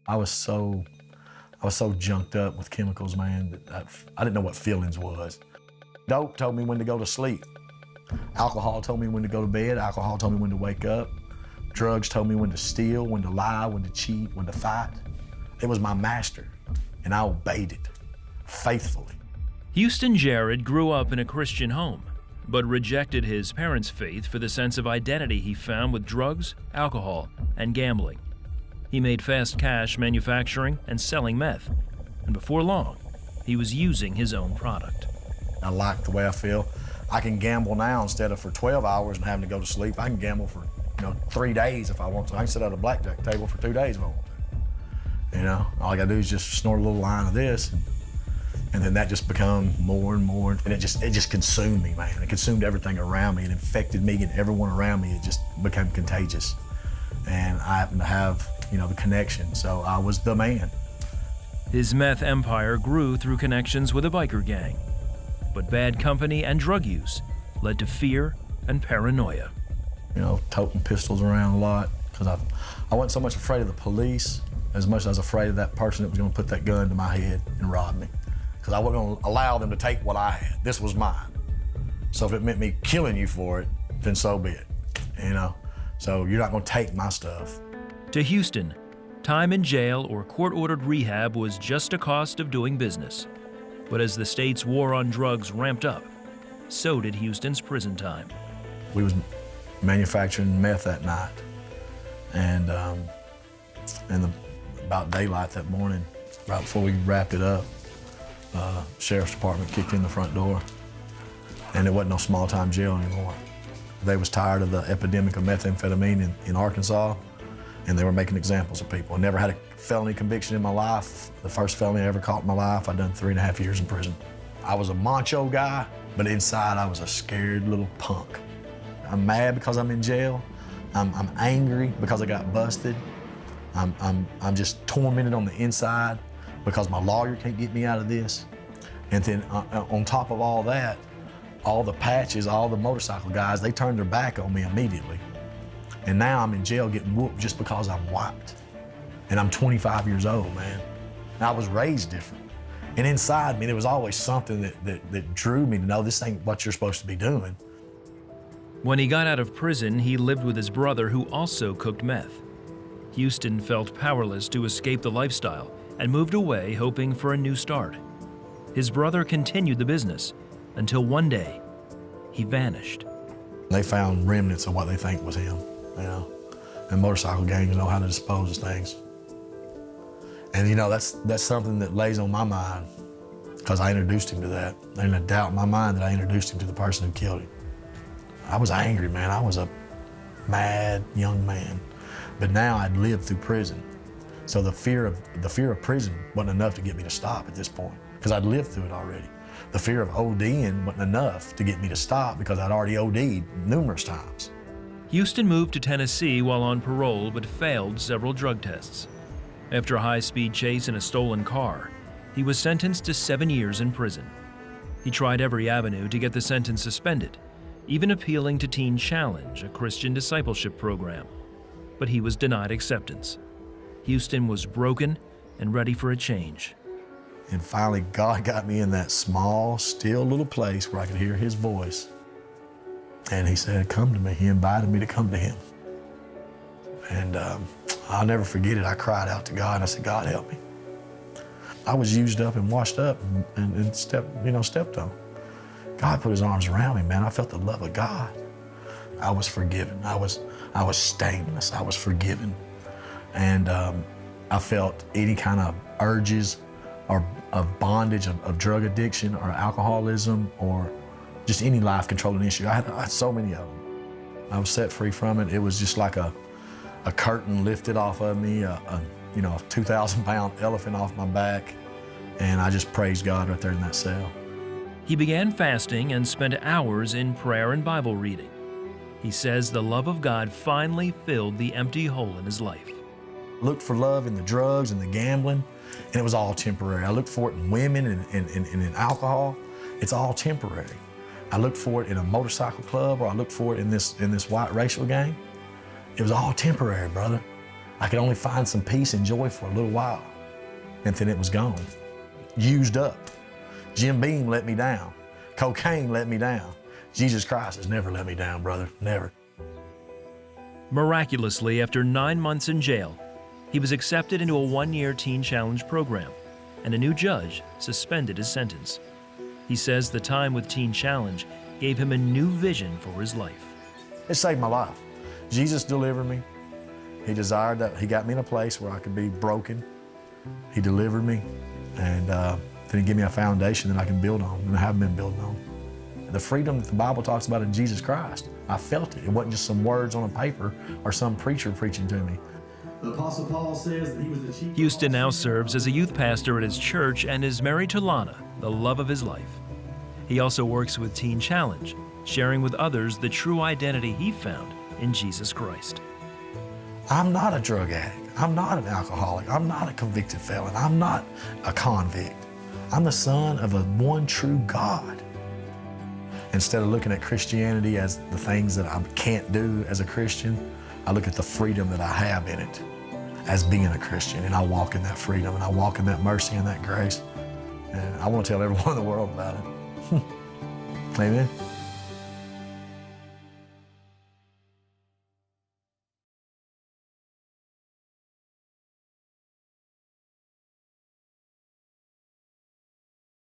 I was so junked up with chemicals, man, that I didn't know what feelings was. Dope told me when to go to sleep. Alcohol told me when to go to bed. Alcohol told me when to wake up. Drugs told me when to steal, when to lie, when to cheat, when to fight. It was my master, and I obeyed it faithfully. Houston Jaared grew up in a Christian home, but rejected his parents' faith for the sense of identity he found with drugs, alcohol, and gambling. He made fast cash manufacturing and selling meth, and before long, he was using his own product. I like the way I feel. I can gamble now instead of for 12 hours and having to go to sleep. I can gamble for 3 days if I want to. I can sit at a blackjack table for 2 days if I want to. All I gotta do is just snort a little line of this, and then that just become more and more, and it just consumed me, man. It consumed everything around me. It infected me and everyone around me. It just became contagious, and I happened to have the connection, so I was the man. His meth empire grew through connections with a biker gang, but bad company and drug use led to fear and paranoia. Toting pistols around a lot, because I wasn't so much afraid of the police as much as I was afraid of that person that was going to put that gun to my head and rob me, because I wasn't going to allow them to take what I had. This was mine. So if it meant me killing you for it, then so be it, So you're not going to take my stuff. To Houston, time in jail or court-ordered rehab was just a cost of doing business. But as the state's war on drugs ramped up, so did Houston's prison time. We was manufacturing meth that night, and about daylight that morning, right before we wrapped it up, sheriff's department kicked in the front door, and it wasn't no small-time jail anymore. They was tired of the epidemic of methamphetamine in Arkansas, and they were making examples of people. I never had a felony conviction in my life. The first felony I ever caught in my life, I'd done 3.5 years in prison. I was a macho guy, but inside I was a scared little punk. I'm mad because I'm in jail. I'm angry because I got busted. I'm just tormented on the inside because my lawyer can't get me out of this. And then on top of all that, all the patches, all the motorcycle guys, they turned their back on me immediately. And now I'm in jail getting whooped just because I'm white. And I'm 25 years old, man. And I was raised different. And inside me, there was always something that drew me to know this ain't what you're supposed to be doing. When he got out of prison, he lived with his brother who also cooked meth. Houston felt powerless to escape the lifestyle and moved away hoping for a new start. His brother continued the business until one day, he vanished. They found remnants of what they think was him. And motorcycle gangs know how to dispose of things. And that's something that lays on my mind because I introduced him to that. There's no doubt in my mind that I introduced him to the person who killed him. I was angry, man. I was a mad young man. But now I'd lived through prison. So the fear of prison wasn't enough to get me to stop at this point because I'd lived through it already. The fear of ODing wasn't enough to get me to stop because I'd already OD'd numerous times. Houston moved to Tennessee while on parole but failed several drug tests. After a high-speed chase in a stolen car, he was sentenced to 7 years in prison. He tried every avenue to get the sentence suspended, even appealing to Teen Challenge, a Christian discipleship program. But he was denied acceptance. Houston was broken and ready for a change. And finally, God got me in that small, still little place where I could hear his voice. And he said, come to me. He invited me to come to him. And I'll never forget it. I cried out to God and I said, God, help me. I was used up and washed up and stepped on. God put his arms around me, man. I felt the love of God. I was forgiven. I was stainless. I was forgiven. And I felt any kind of urges or of bondage, of drug addiction or alcoholism or just any life-controlling issue. I had so many of them. I was set free from it. It was just like a curtain lifted off of me, a 2,000-pound elephant off my back, and I just praised God right there in that cell. He began fasting and spent hours in prayer and Bible reading. He says the love of God finally filled the empty hole in his life. Looked for love in the drugs and the gambling, and it was all temporary. I looked for it in women and in alcohol. It's all temporary. I looked for it in a motorcycle club, or I looked for it in this white racial gang. It was all temporary, brother. I could only find some peace and joy for a little while, and then it was gone, used up. Jim Beam let me down. Cocaine let me down. Jesus Christ has never let me down, brother, never. Miraculously, after 9 months in jail, he was accepted into a 1-year Teen Challenge program, and a new judge suspended his sentence. He says the time with Teen Challenge gave him a new vision for his life. It saved my life. Jesus delivered me. He desired that. He got me in a place where I could be broken. He delivered me, and then he gave me a foundation that I can build on, and I have been building on. The freedom that the Bible talks about in Jesus Christ, I felt it. It wasn't just some words on a paper or some preacher preaching to me. The Apostle Paul says that he was the chief. Houston now serves as a youth pastor at his church and is married to Lana, the love of his life. He also works with Teen Challenge, sharing with others the true identity he found in Jesus Christ. I'm not a drug addict. I'm not an alcoholic. I'm not a convicted felon. I'm not a convict. I'm the son of a one true God. Instead of looking at Christianity as the things that I can't do as a Christian, I look at the freedom that I have in it as being a Christian, and I walk in that freedom, and I walk in that mercy and that grace. And I want to tell everyone in the world about it. Amen.